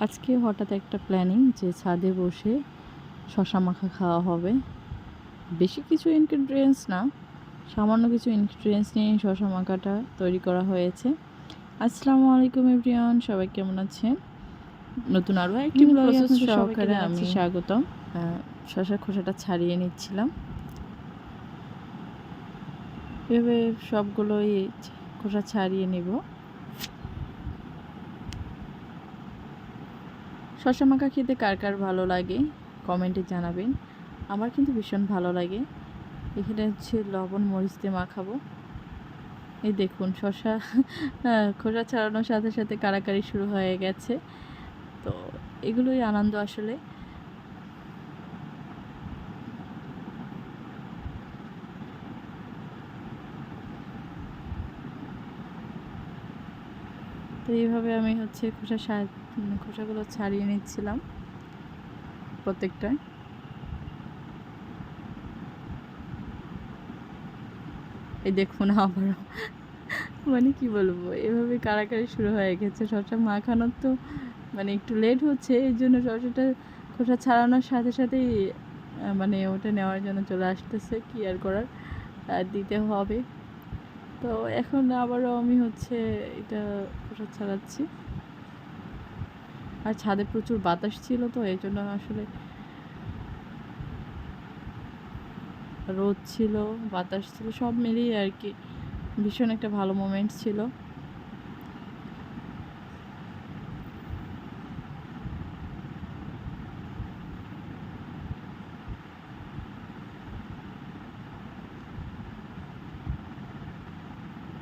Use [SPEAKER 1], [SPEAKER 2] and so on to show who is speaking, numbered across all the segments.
[SPEAKER 1] আজকে হঠাৎ একটা প্ল্যানিং যে ছাদে বসে শশা মাখা খাওয়া হবে। বেশি কিছু ইনগ্রিডিয়েন্টস না, সামান্য কিছু ইনগ্রিডিয়েন্টস নিয়ে শশা মাখাটা তৈরি করা হয়েছে। আসসালামু আলাইকুম এভরিওয়ান, সবাই কেমন আছেন? নতুন আরও একটি প্রসেস সহকারে আমি স্বাগতম। শশার খোসাটা ছাড়িয়ে নিচ্ছিলাম। এভাবে সবগুলোই খোসা ছাড়িয়ে নিব। শশা মাখা খেতে কার কার ভালো লাগে কমেন্টে জানাবেন। আমার কিন্তু ভীষণ ভালো লাগে। এখানে হচ্ছে লবণ মরিচ দিয়ে মাখাবো। এই দেখুন শশা খোসা ছাড়ানোর সাথে সাথে কাড়াকাড়ি শুরু হয়ে গেছে। তো এগুলোই আনন্দ আসলে। তো এইভাবে আমি হচ্ছে খোসাগুলো ছাড়িয়ে নিচ্ছিলাম প্রত্যেকটা। এই দেখুন আবারও মানে কি বলবো, এভাবে কাড়াকাড়ি শুরু হয়ে গেছে। শসা মাখানোর তো মানে একটু লেট হচ্ছে, এই জন্য শসাটা খোসা ছাড়ানোর সাথে সাথেই মানে ওটা নেওয়ার জন্য চলে আসতেছে। কি আর করার, দিতে হবে। তো এখন আবারও আমি হচ্ছে এটা খোসা ছাড়াচ্ছি। আর ছাদে প্রচুর বাতাস ছিল, তো এই জন্য আসলে রোদ ছিল, বাতাস ছিল, সব মিলিয়ে আর কি ভীষণ একটা ভালো মোমেন্ট ছিল।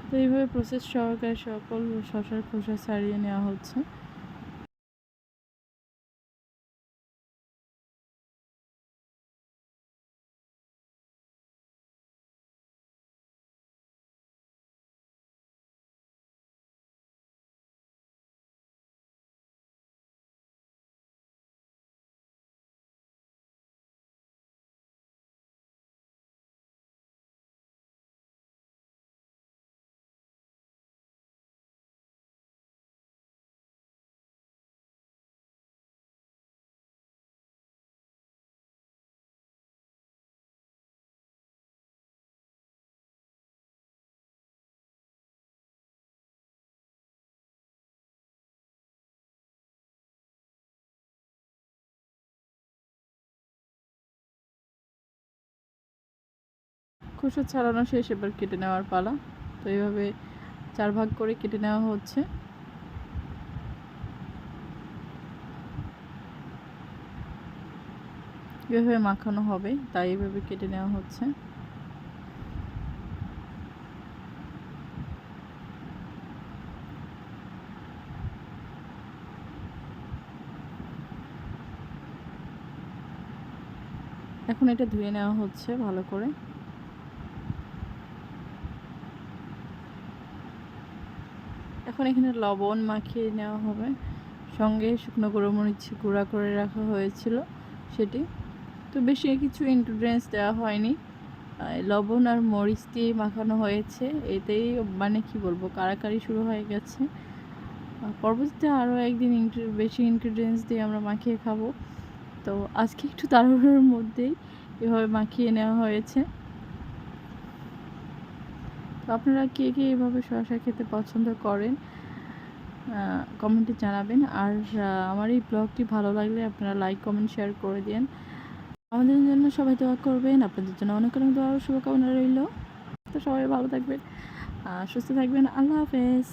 [SPEAKER 1] তো এইভাবে প্রসেস সহকারে সকল শসার খোসা ছাড়িয়ে নেওয়া হচ্ছে। খোসা ছাড়ানো শেষ, এবার কেটে নেওয়ার পালা। তো এইভাবে 4 ভাগ করে কেটে নেওয়া হচ্ছে। এভাবে মাখানো হবে, তাই এইভাবে কেটে নেওয়া হচ্ছে। এখন এটা ধুয়ে নেওয়া হচ্ছে ভালো করে। এখন এখানে লবণ মাখিয়ে নেওয়া হবে, সঙ্গে শুকনো গোলমরিচ গুঁড়া করে রাখা হয়েছিল সেটি। তো বেশি কিছু ইনগ্রিডিয়েন্টস দেওয়া হয়নি, লবণ আর মরিচ দিয়ে মাখানো হয়েছে। এতেই মানে কি বলবো, কাড়াকাড়ি শুরু হয়ে গেছে। পরবর্তীতে আরও একদিন বেশি ইনগ্রিডিয়েন্টস দিয়ে আমরা মাখিয়ে খাবো। তো আজকে একটু তাড়াহুড়োর মধ্যেই এভাবে মাখিয়ে নেওয়া হয়েছে। তো আপনারা কে কে এভাবে শসা খেতে পছন্দ করেন কমেন্টে জানাবেন। আর আমার এই ব্লগটি ভালো লাগলে আপনারা লাইক কমেন্ট শেয়ার করে দিন। আমাদের জন্য সবাই দোয়া করবেন, আপনাদের জন্য অনেক অনেক দোয়া শুভকামনা রইল। তো সবাই ভালো থাকবেন, সুস্থ থাকবেন। আল্লাহ হাফেজ।